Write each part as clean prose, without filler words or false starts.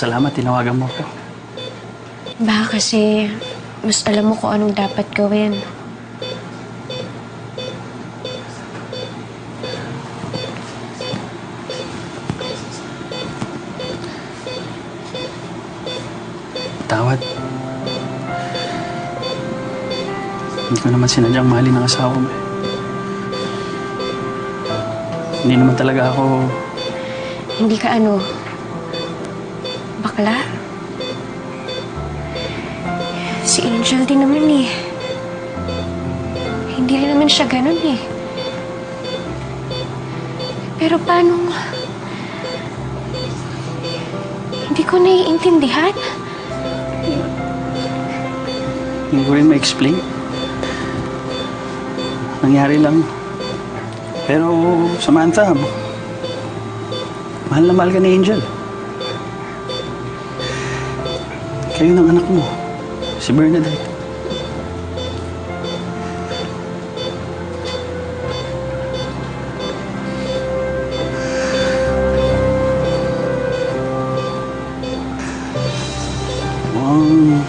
Salamat, tinawagan mo ko. Baka kasi mas alam mo kung anong dapat gawin. Tawad. Hindi ko naman sinadyang mahalin ang asawa mo. Hindi naman talaga ako... Hindi ka bakla? Si Angel din naman eh. Hindi rin naman siya ganun eh. Pero paano... Hindi ko naiintindihan. Hindi ko rin ma-explain. Nangyari lang. Pero, Samantha, mahal na mahal ka ni Angel. Kayo ng anak mo, si Bernadette. Mukhang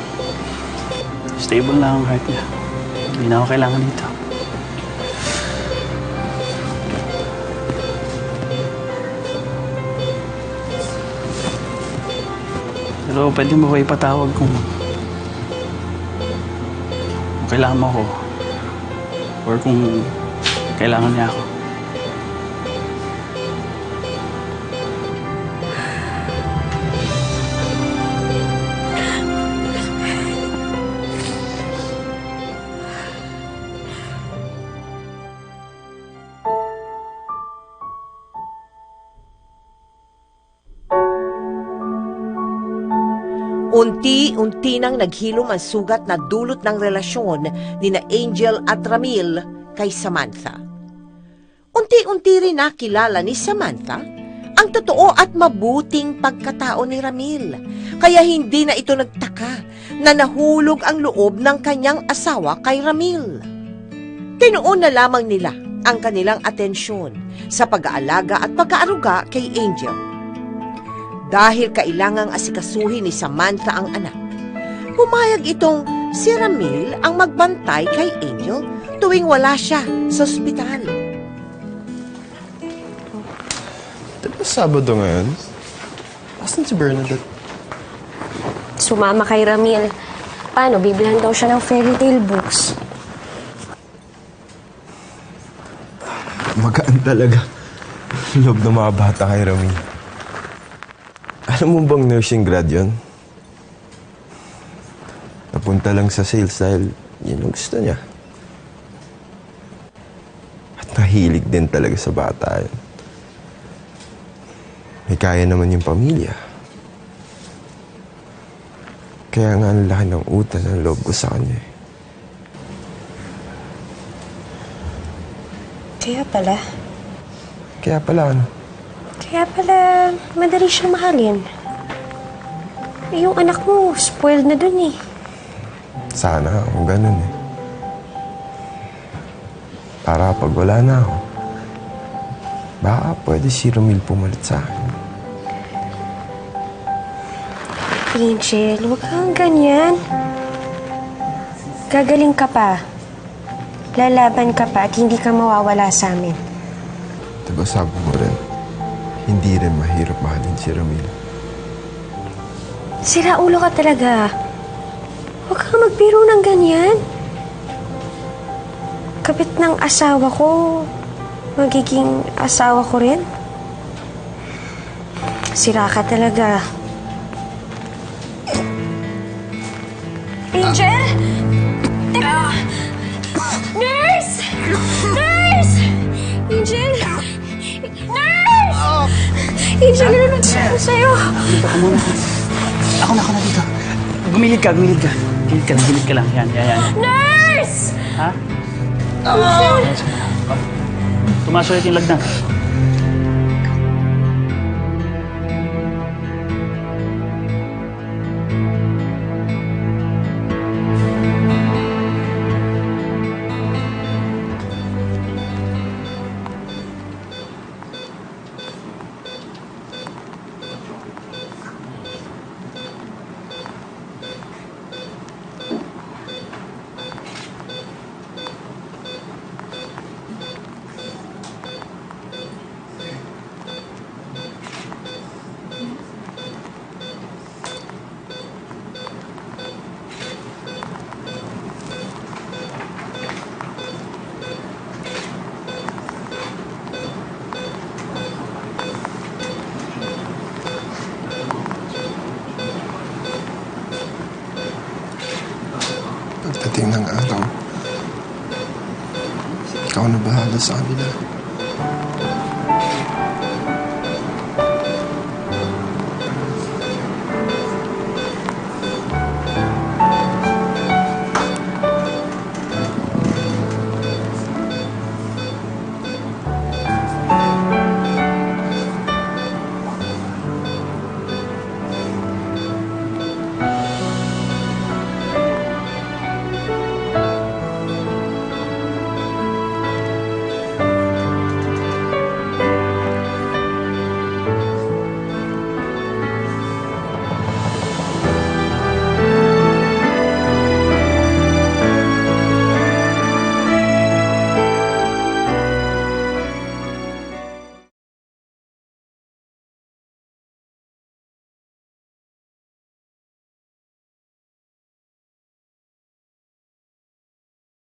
stable lang ang heart niya. Hindi na ako kailangan dito. Pero pwede mo ko ipatawag kung kailangan mo ako or kung kailangan niya ako. Unti-unti nang naghilom ang sugat na dulot ng relasyon ni na Angel at Ramil kay Samantha. Unti-unti rin nakilala ni Samantha ang totoo at mabuting pagkatao ni Ramil, kaya hindi na ito nagtaka na nahulog ang loob ng kanyang asawa kay Ramil. Tinuon na lamang nila ang kanilang atensyon sa pag-aalaga at pag-aaruga kay Angel. Dahil kailangang asikasuhin ni Samantha ang anak, pumayag itong si Ramil ang magbantay kay Angel tuwing wala siya sa ospital. Diba Sabado ngayon? Asan si Bernadette? Sumama kay Ramil. Paano? Bibilhan daw siya ng fairy tale books. Magaan talaga. Loob ng mga bata kay Rami. Alam mo bang nursing grad yun? Napunta lang sa sales dahil yun ang gusto niya. At nahilig din talaga sa bata yun. May kaya naman yung pamilya. Kaya nga ang laki ng utang ng loob ko sa kanya eh. Kaya pala. Kaya pala ano? Kaya pala, madali siyang mahalin. Eh, yung anak mo, spoiled na dun eh. Sana kung ganun eh. Para pag wala na ako, baka pwede si Ramil pumalit sa akin. Angel, huwag kang ganyan. Gagaling ka pa. Lalaban ka pa at hindi ka mawawala sa amin. Diba sabi mo rin, hindi rin mahirap mahalin si Ramil. Sira ulo ka talaga. Huwag kang magbiro ng ganyan. Kapit ng asawa ko, magiging asawa ko rin. Sira ka talaga. Angel! Teka! Nurse! Nurse! Angel! Nurse! Angel, ano nangyari sa'yo? Dito ka muna. Ako na dito. Gumilid ka. Gilid ka lang. Yan. Nurse! Ha? Tumaas ulit yung lagdan. pagdating ng araw, ikaw na bahala sa kanila.